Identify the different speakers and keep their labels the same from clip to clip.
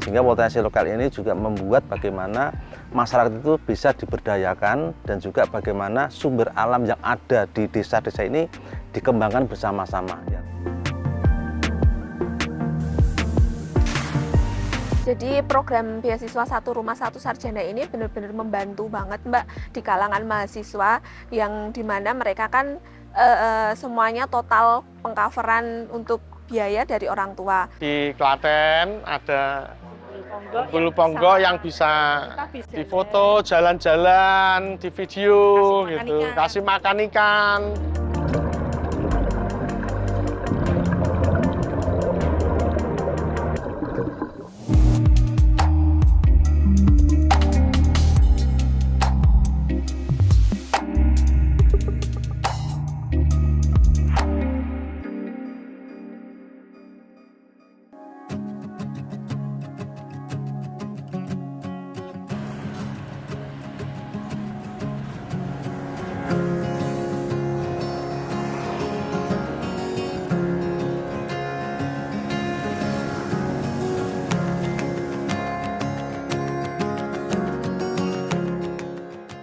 Speaker 1: Sehingga potensi lokal ini juga membuat bagaimana masyarakat itu bisa diberdayakan dan juga bagaimana sumber alam yang ada di desa-desa ini dikembangkan bersama-sama.
Speaker 2: Jadi program beasiswa Satu Rumah Satu Sarjana ini benar-benar membantu banget Mbak di kalangan mahasiswa yang dimana mereka kan semuanya total pengcoveran untuk biaya dari orang tua.
Speaker 3: Di Klaten ada Bulu Ponggo yang bisa difoto, jalan-jalan, di video, kasih makan ikan.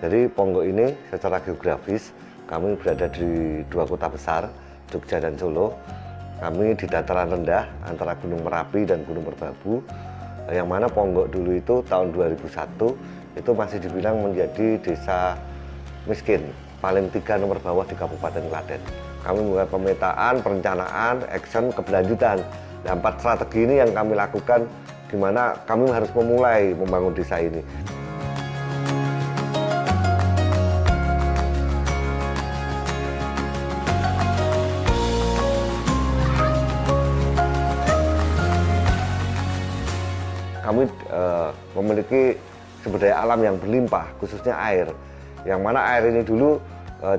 Speaker 4: Jadi Ponggo ini secara geografis kami berada di dua kota besar, Jogja dan Solo. Kami di dataran rendah antara Gunung Merapi dan Gunung Merbabu. Yang mana Ponggo dulu itu tahun 2001 itu masih dibilang menjadi desa miskin, paling 3 nomor bawah di Kabupaten Klaten. Kami membuat pemetaan, perencanaan, action, keberlanjutan. Dan 4 strategi ini yang kami lakukan, di mana kami harus memulai membangun desa ini. Kami memiliki sumber daya alam yang berlimpah, khususnya air. Yang mana air ini dulu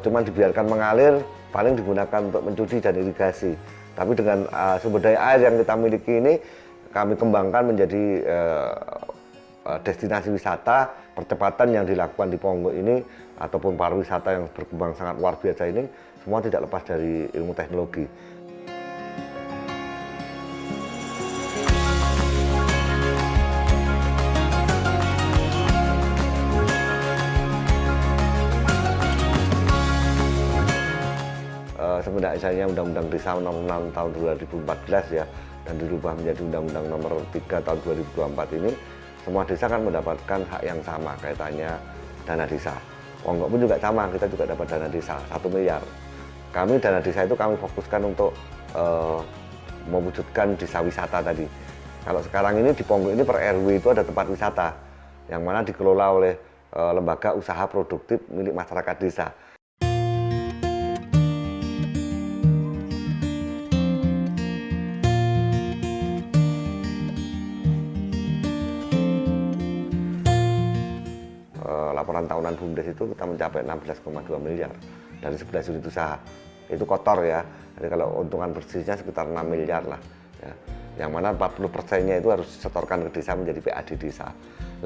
Speaker 4: cuma dibiarkan mengalir, paling digunakan untuk mencuci dan irigasi. Tapi dengan sumber daya air yang kita miliki ini, kami kembangkan menjadi destinasi wisata. Percepatan yang dilakukan di Ponggo ini, ataupun pariwisata yang berkembang sangat luar biasa ini, semua tidak lepas dari ilmu teknologi. Semenjak misalnya Undang-Undang Desa Nomor 6 tahun 2014 ya, dan dirubah menjadi Undang-Undang Nomor 3 tahun 2024 ini, semua desa kan mendapatkan hak yang sama kaitannya dana desa. Ponggo pun juga sama, kita juga dapat dana desa 1 miliar. Kami dana desa itu kami fokuskan untuk mewujudkan desa wisata tadi. Kalau sekarang ini di Ponggo ini per RW itu ada tempat wisata yang mana dikelola oleh lembaga usaha produktif milik masyarakat desa. Laporan tahunan BUMDes itu kita mencapai 16,2 miliar dari 11 unit usaha. Itu kotor ya, jadi kalau untungan bersihnya sekitar 6 miliar lah ya. Yang mana 40%-nya itu harus disetorkan ke desa menjadi PAD desa.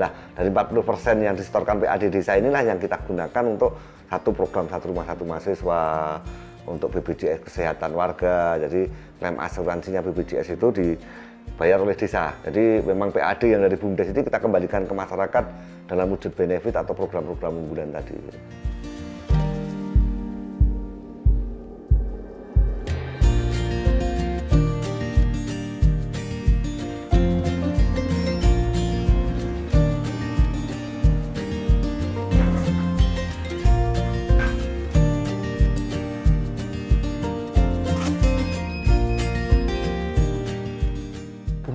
Speaker 4: Lah, dari 40% yang disetorkan PAD desa inilah yang kita gunakan untuk satu program Satu Rumah Satu Mahasiswa, untuk BPJS Kesehatan Warga. Jadi klaim asuransinya BPJS itu dibayar oleh desa. Jadi memang PAD yang dari BUMDes itu kita kembalikan ke masyarakat dalam wujud benefit atau program-program unggulan tadi.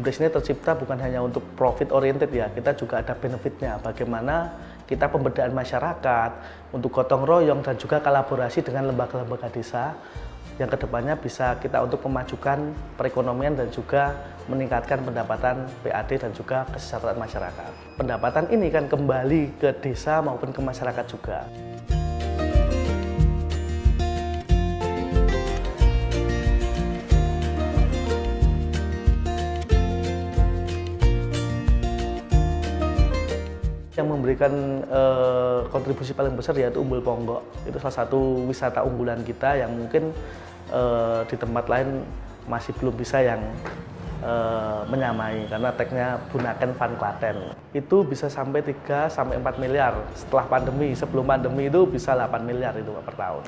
Speaker 5: BUMDes ini tercipta bukan hanya untuk profit oriented ya, kita juga ada benefitnya. Bagaimana kita pemberdayaan masyarakat untuk gotong royong dan juga kolaborasi dengan lembaga-lembaga desa yang kedepannya bisa kita untuk memajukan perekonomian dan juga meningkatkan pendapatan PAD dan juga kesejahteraan masyarakat. Pendapatan ini kan kembali ke desa maupun ke masyarakat juga. Yang memberikan kontribusi paling besar yaitu Umbul Ponggo. Itu salah satu wisata unggulan kita yang mungkin di tempat lain masih belum bisa yang menyamai karena tagnya Bunaken Fun Klaten. Itu bisa sampai 3 sampai 4 miliar setelah pandemi. Sebelum pandemi itu bisa 8 miliar itu Pak, per tahun.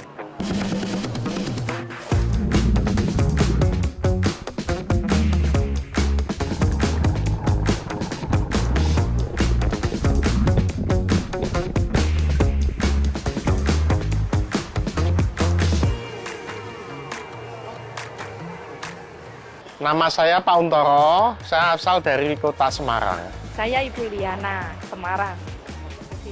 Speaker 3: Nama saya Pak Untoro, saya asal dari kota Semarang.
Speaker 6: Saya Ibu Liana, Semarang.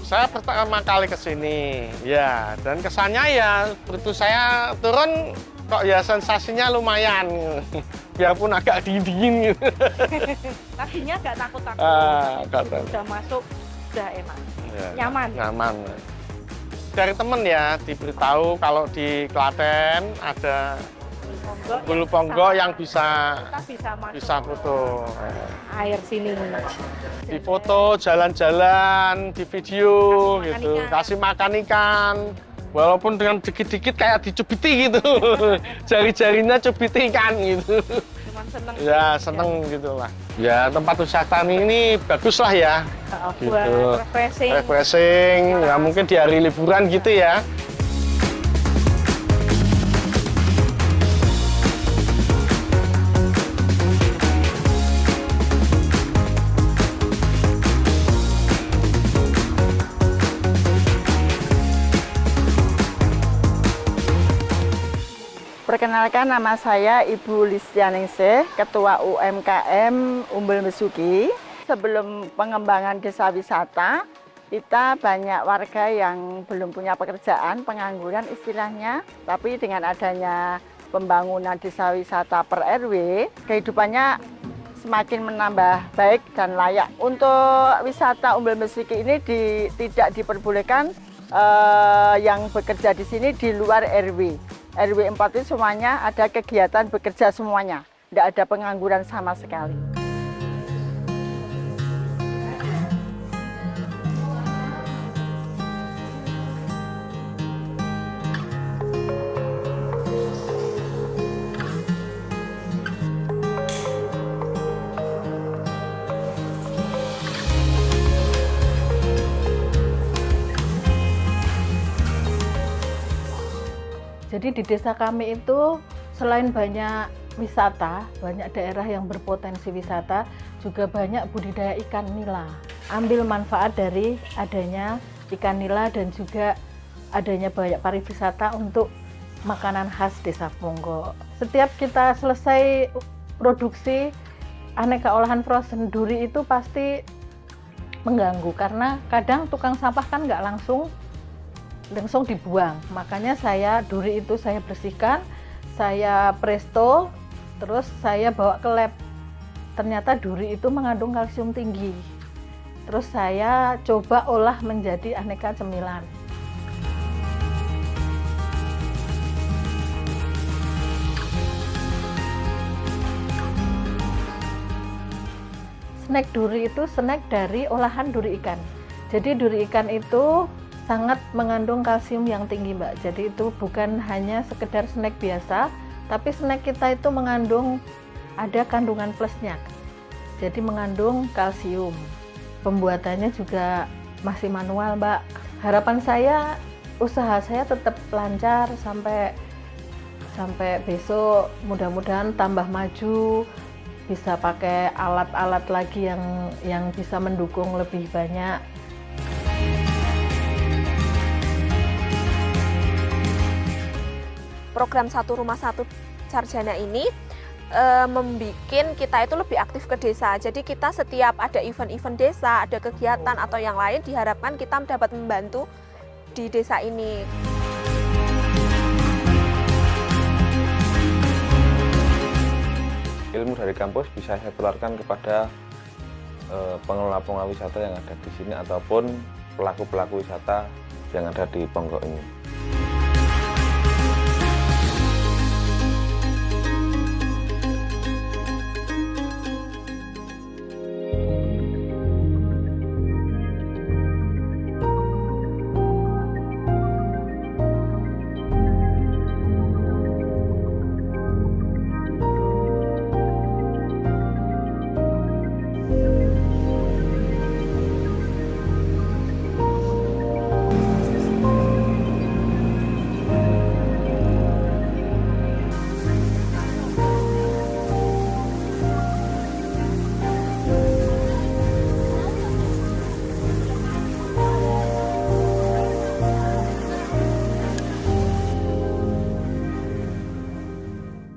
Speaker 3: Saya pertama kali ke sini, ya, dan kesannya ya, begitu saya turun, kok ya sensasinya lumayan, biarpun agak dingin gitu.
Speaker 6: Tadinya nggak takut-takut,
Speaker 3: Nggak takut.
Speaker 6: udah masuk, udah enak,
Speaker 3: Ya,
Speaker 6: nyaman.
Speaker 3: Nyaman. Dari temen ya, diberitahu kalau di Klaten ada Bulu Ponggo yang bisa
Speaker 6: kita bisa masuk
Speaker 3: bisa foto.
Speaker 6: air sini.
Speaker 3: Di foto, jalan-jalan, di video
Speaker 6: Kasih makan
Speaker 3: gitu,
Speaker 6: ikan.
Speaker 3: kasih makan ikan. Walaupun dengan dikit-dikit kayak dicubiti gitu, jari-jarinya cubiti ikan gitu.
Speaker 6: Cuman seneng.
Speaker 3: Ya seneng gitu lah. Ya tempat wisata ini bagus lah ya.
Speaker 6: Buat
Speaker 3: Gitu.
Speaker 6: refreshing.
Speaker 3: Refreshing, ya mungkin di hari liburan gitu ya.
Speaker 7: Perkenalkan, nama saya Ibu Listianingsih, Ketua UMKM Umbul Mesuki. Sebelum pengembangan desa wisata, kita banyak warga yang belum punya pekerjaan, pengangguran istilahnya. Tapi dengan adanya pembangunan desa wisata per RW, kehidupannya semakin menambah baik dan layak. Untuk wisata Umbul Mesuki ini tidak diperbolehkan yang bekerja di sini di luar RW. RW 4 itu semuanya ada kegiatan bekerja semuanya, tidak ada pengangguran sama sekali.
Speaker 8: Jadi di desa kami itu selain banyak wisata, banyak daerah yang berpotensi wisata, juga banyak budidaya ikan nila. Ambil manfaat dari adanya ikan nila dan juga adanya banyak pariwisata untuk makanan khas Desa Ponggo. Setiap kita selesai produksi aneka olahan frozen duri itu pasti mengganggu karena kadang tukang sampah kan nggak langsung dibuang. Makanya duri itu saya bersihkan, saya presto, terus saya bawa ke lab. Ternyata duri itu mengandung kalsium tinggi. Terus saya coba olah menjadi aneka cemilan. Snack duri itu snack dari olahan duri ikan. Jadi duri ikan itu sangat mengandung kalsium yang tinggi, Mbak. Jadi itu bukan hanya sekedar snack biasa, tapi snack kita itu mengandung ada kandungan plusnya. Jadi mengandung kalsium. Pembuatannya juga masih manual, Mbak. Harapan saya usaha saya tetap lancar sampai besok, mudah-mudahan tambah maju, bisa pakai alat-alat lagi yang bisa mendukung lebih banyak.
Speaker 2: Program Satu Rumah Satu Sarjana ini membuat kita itu lebih aktif ke desa. Jadi kita setiap ada event-event desa, ada kegiatan atau yang lain, diharapkan kita dapat membantu di desa ini.
Speaker 1: Ilmu dari kampus bisa saya tularkan kepada pengelola wisata yang ada di sini ataupun pelaku-pelaku wisata yang ada di Ponggo ini.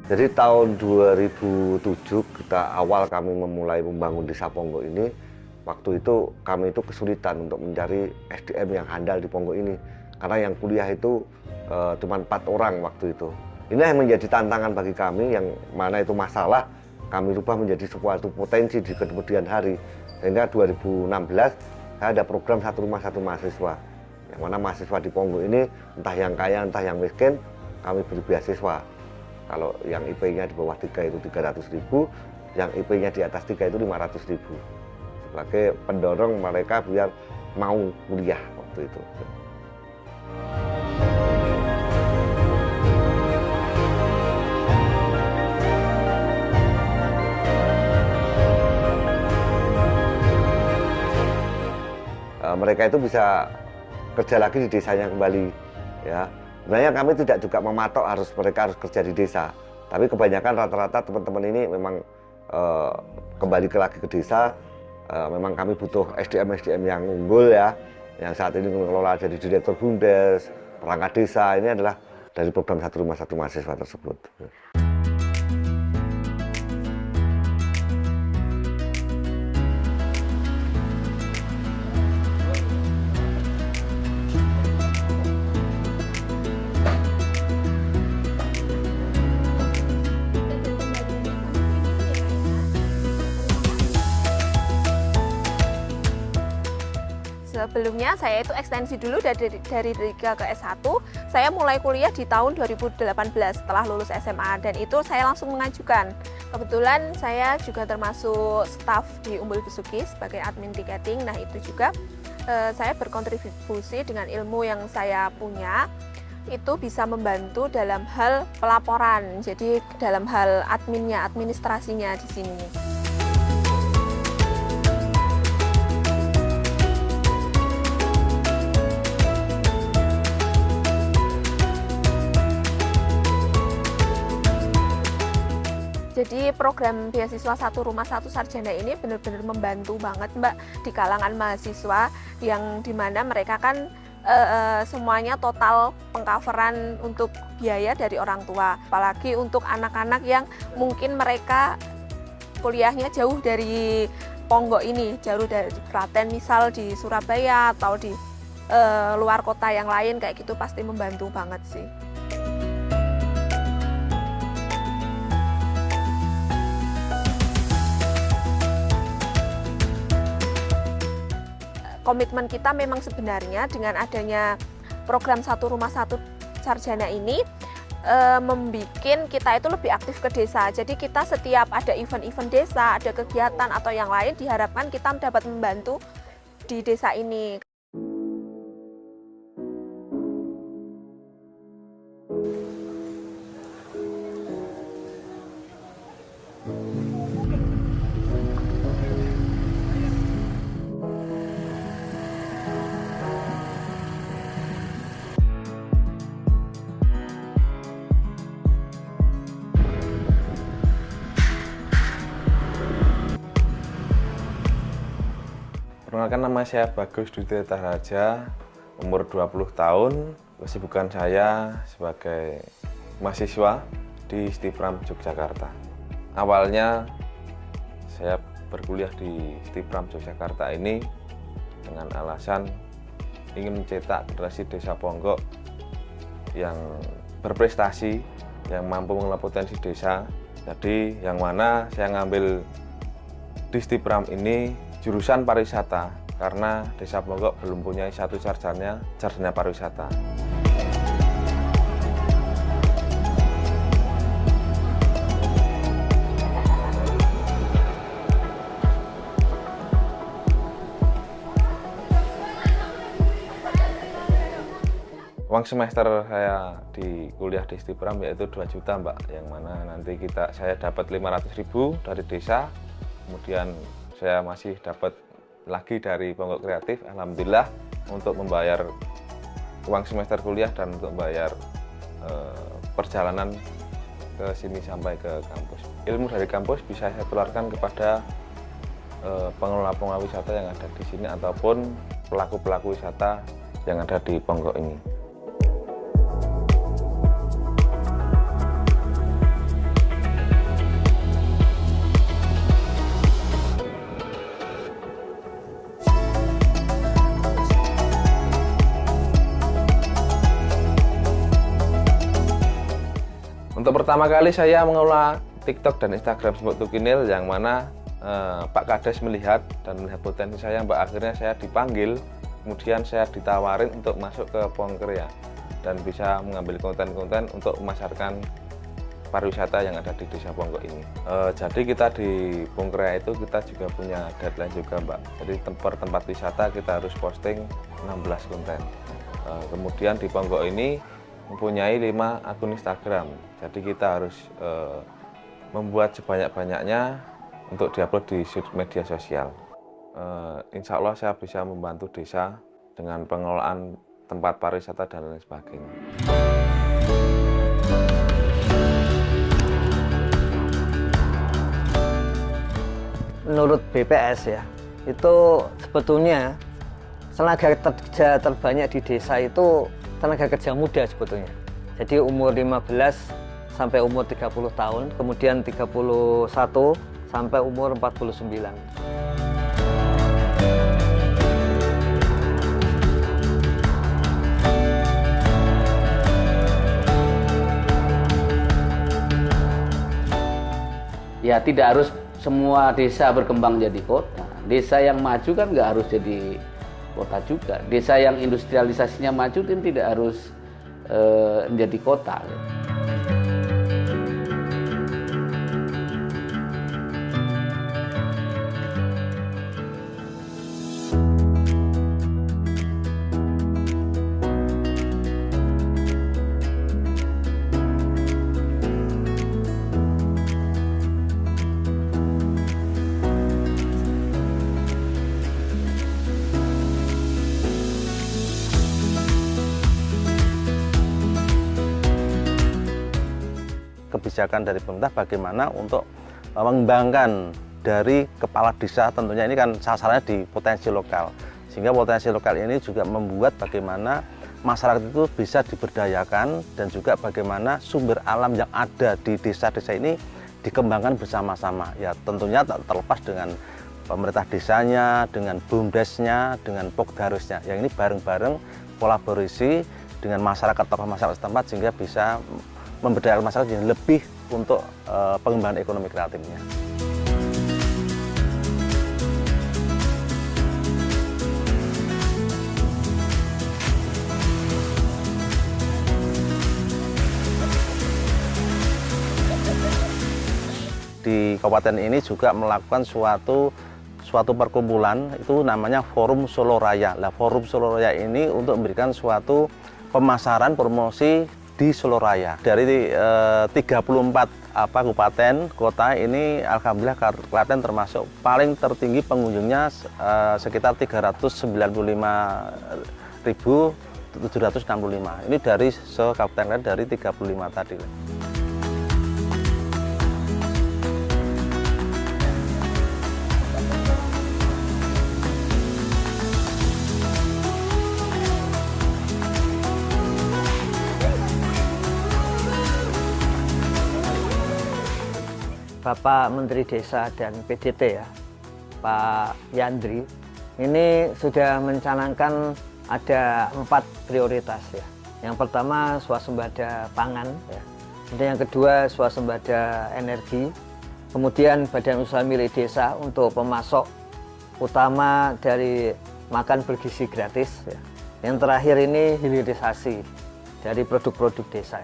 Speaker 4: Jadi tahun 2007 kami memulai membangun Desa Ponggok ini. Waktu itu kami itu kesulitan untuk mencari SDM yang handal di Ponggok ini. Karena yang kuliah itu cuma 4 orang waktu itu. Ini yang menjadi tantangan bagi kami, yang mana itu masalah kami rubah menjadi suatu potensi di kemudian hari. Sehingga 2016 saya ada program satu rumah satu mahasiswa. Yang mana mahasiswa di Ponggok ini entah yang kaya entah yang miskin kami beri beasiswa. Kalau yang IP-nya di bawah 3 itu 300.000, yang IP-nya di atas 3 itu 500.000. Sebagai pendorong mereka biar mau kuliah waktu itu. Mereka itu bisa kerja lagi di desanya kembali, ya. Sebenarnya kami tidak juga mematok mereka harus kerja di desa, tapi kebanyakan rata-rata teman-teman ini memang kembali lagi ke desa. Memang kami butuh SDM yang unggul, ya, yang saat ini mengelola jadi direktur BUMDes, perangkat desa. Ini adalah dari program satu rumah satu mahasiswa tersebut.
Speaker 2: Sebelumnya saya itu ekstensi dulu dari 3 ke S1. Saya mulai kuliah di tahun 2018 setelah lulus SMA, dan itu saya langsung mengajukan. Kebetulan saya juga termasuk staf di Umbul Besuki sebagai admin tiketing. Nah, itu juga saya berkontribusi dengan ilmu yang saya punya, itu bisa membantu dalam hal pelaporan. Jadi dalam hal administrasinya di sini. Jadi program beasiswa satu rumah satu sarjana ini benar-benar membantu banget Mbak di kalangan mahasiswa, yang dimana mereka kan semuanya total pengcoveran untuk biaya dari orang tua. Apalagi untuk anak-anak yang mungkin mereka kuliahnya jauh dari Ponggok ini, jauh dari Klaten misal di Surabaya atau di luar kota yang lain kayak gitu, pasti membantu banget sih. Komitmen kita memang sebenarnya dengan adanya program satu rumah satu sarjana ini membuat kita itu lebih aktif ke desa. Jadi kita setiap ada event-event desa, ada kegiatan atau yang lain, diharapkan kita dapat membantu di desa ini.
Speaker 9: Perkenalkan, nama saya Bagus Dwi Tirta Raja, umur 20 tahun. Kesibukan saya sebagai mahasiswa di Stipram Yogyakarta. Awalnya saya berkuliah di Stipram Yogyakarta ini dengan alasan ingin mencetak generasi desa Ponggok yang berprestasi, yang mampu mengelola potensi desa. Jadi yang mana saya ngambil di Stipram ini jurusan pariwisata, karena Desa Ponggok belum punya satu sarjana pariwisata. Uang semester saya di kuliah di Stipram yaitu 2 juta Mbak, yang mana nanti saya dapat 500.000 dari desa, kemudian saya masih dapat lagi dari Ponggok Kreatif, alhamdulillah, untuk membayar uang semester kuliah dan untuk membayar perjalanan ke sini sampai ke kampus. Ilmu dari kampus bisa saya tularkan kepada pengelola wisata yang ada di sini ataupun pelaku-pelaku wisata yang ada di Ponggok ini. Untuk pertama kali saya mengelola TikTok dan Instagram Simbok Tukinil, yang mana Pak Kades melihat dan melihat potensi saya, Mbak. Akhirnya saya dipanggil, kemudian saya ditawarin untuk masuk ke Pongkrea dan bisa mengambil konten-konten untuk memasarkan pariwisata yang ada di Desa Pongkok ini. Jadi kita di Pongkrea itu kita juga punya deadline juga, Mbak. Jadi per tempat wisata kita harus posting 16 konten. Kemudian di Pongkok ini mempunyai 5 akun Instagram. Jadi kita harus membuat sebanyak-banyaknya untuk diupload di media sosial. Insya Allah saya bisa membantu desa dengan pengelolaan tempat pariwisata dan lain sebagainya.
Speaker 10: Menurut BPS ya, itu sebetulnya tenaga kerja terbanyak di desa itu tenaga kerja muda sebetulnya. Jadi umur 15 sampai umur 30 tahun, kemudian 31 sampai umur 49.
Speaker 11: Ya, tidak harus semua desa berkembang jadi kota. Desa yang maju kan nggak harus jadi kota juga. Desa yang industrialisasinya maju kan tidak harus menjadi kota.
Speaker 1: Kebijakan dari pemerintah bagaimana untuk mengembangkan dari kepala desa, tentunya ini kan sasarannya di potensi lokal, sehingga potensi lokal ini juga membuat bagaimana masyarakat itu bisa diberdayakan dan juga bagaimana sumber alam yang ada di desa-desa ini dikembangkan bersama-sama. Ya tentunya tak terlepas dengan pemerintah desanya, dengan BUMDesnya, dengan Pokdarusnya, yang ini bareng-bareng kolaborasi dengan masyarakat, tokoh masyarakat setempat, sehingga bisa memberdayakan masyarakat yang lebih untuk pengembangan ekonomi kreatifnya. Di kabupaten ini juga melakukan suatu perkumpulan, itu namanya Forum Solo Raya. Nah, Forum Solo Raya ini untuk memberikan suatu pemasaran promosi di Solo Raya. Dari 34 kabupaten kota ini, alhamdulillah Klaten termasuk paling tertinggi pengunjungnya, sekitar 395.765. Ini dari se-kabupaten Klaten dari 35 tadi.
Speaker 10: Bapak Menteri Desa dan PDT ya, Pak Yandri, ini sudah mencanangkan ada 4 prioritas ya. Yang pertama swasembada pangan ya. Kemudian yang kedua swasembada energi. Kemudian badan usaha milik desa untuk pemasok utama dari makan bergizi gratis ya. Yang terakhir ini hilirisasi dari produk-produk desa.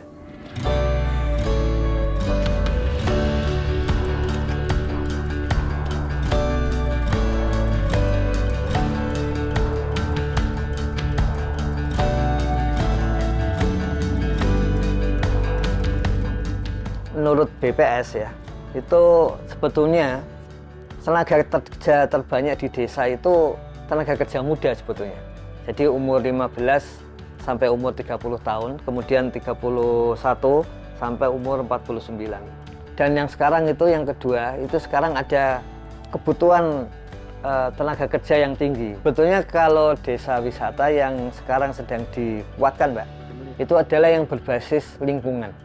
Speaker 10: Menurut BPS ya, itu sebetulnya tenaga kerja terbanyak di desa itu tenaga kerja muda sebetulnya. Jadi umur 15 sampai umur 30 tahun, kemudian 31 sampai umur 49. Dan yang sekarang itu yang kedua, itu sekarang ada kebutuhan tenaga kerja yang tinggi. Sebetulnya kalau desa wisata yang sekarang sedang dikuatkan, Mbak, itu adalah yang berbasis lingkungan.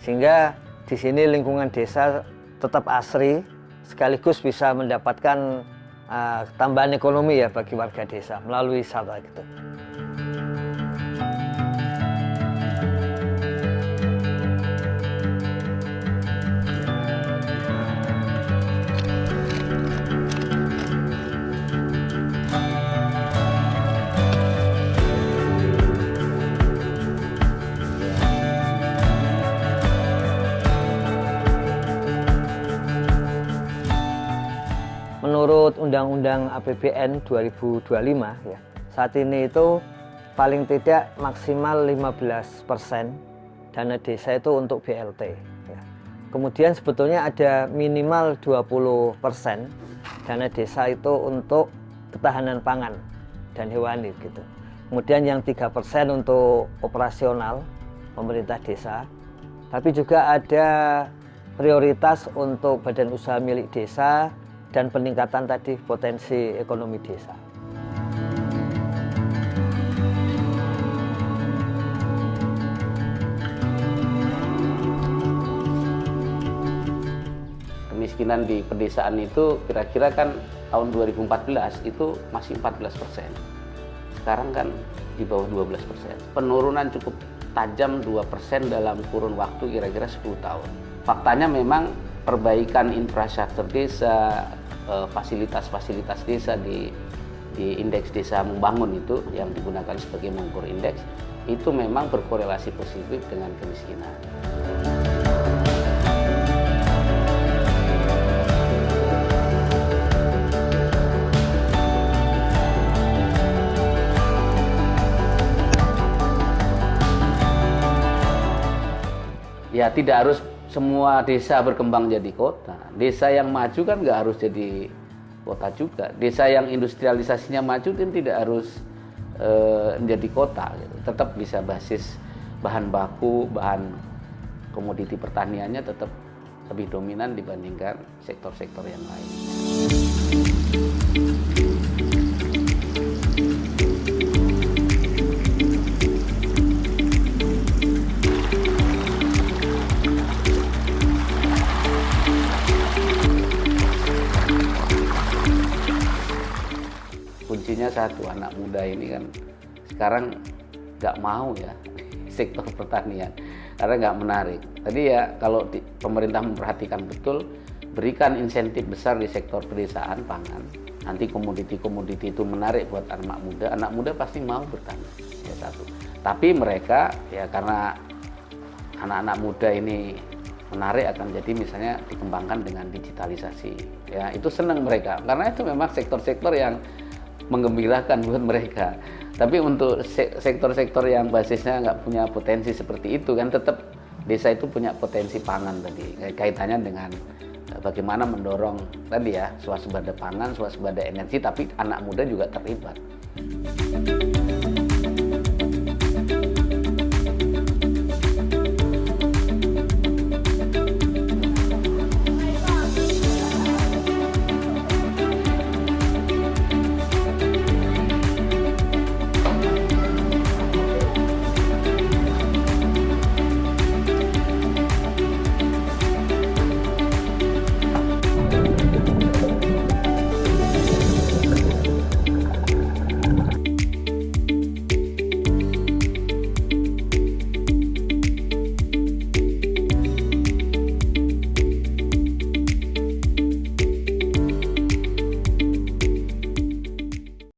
Speaker 10: Sehingga di sini lingkungan desa tetap asri, sekaligus bisa mendapatkan tambahan ekonomi ya bagi warga desa melalui wisata gitu. menurut Undang-Undang APBN 2025 ya, saat ini itu paling tidak maksimal 15% dana desa itu untuk BLT ya. Kemudian sebetulnya ada minimal 20% dana desa itu untuk ketahanan pangan dan hewani gitu. Kemudian yang 3% untuk operasional pemerintah desa. Tapi juga ada prioritas untuk badan usaha milik desa dan peningkatan tadi potensi ekonomi desa.
Speaker 11: Kemiskinan di pedesaan itu kira-kira kan tahun 2014 itu masih 14%. Sekarang kan di bawah 12%. Penurunan cukup tajam 2% dalam kurun waktu kira-kira 10 tahun. Faktanya memang perbaikan infrastruktur desa, fasilitas-fasilitas desa di indeks desa membangun itu yang digunakan sebagai mengukur indeks itu memang berkorelasi positif dengan kemiskinan. Ya tidak harus semua desa berkembang jadi kota. Desa yang maju kan nggak harus jadi kota juga. Desa yang industrialisasinya maju kan tidak harus menjadi kota. Gitu. Tetap bisa basis bahan baku, bahan komoditi pertaniannya tetap lebih dominan dibandingkan sektor-sektor yang lain. Kuncinya satu, anak muda ini kan sekarang nggak mau ya sektor pertanian karena nggak menarik. Tadi ya kalau pemerintah memperhatikan betul, berikan insentif besar di sektor pedesaan pangan, nanti komoditi-komoditi itu menarik buat anak muda pasti mau bertani. Ya satu. Tapi mereka ya karena anak-anak muda ini menarik akan jadi misalnya dikembangkan dengan digitalisasi. Ya itu senang mereka karena itu memang sektor-sektor yang menggembirakan buat mereka. Tapi untuk sektor-sektor yang basisnya nggak punya potensi seperti itu kan tetap desa itu punya potensi pangan tadi. Kaitannya dengan bagaimana mendorong tadi ya swasembada pangan, swasembada energi, tapi anak muda juga terlibat.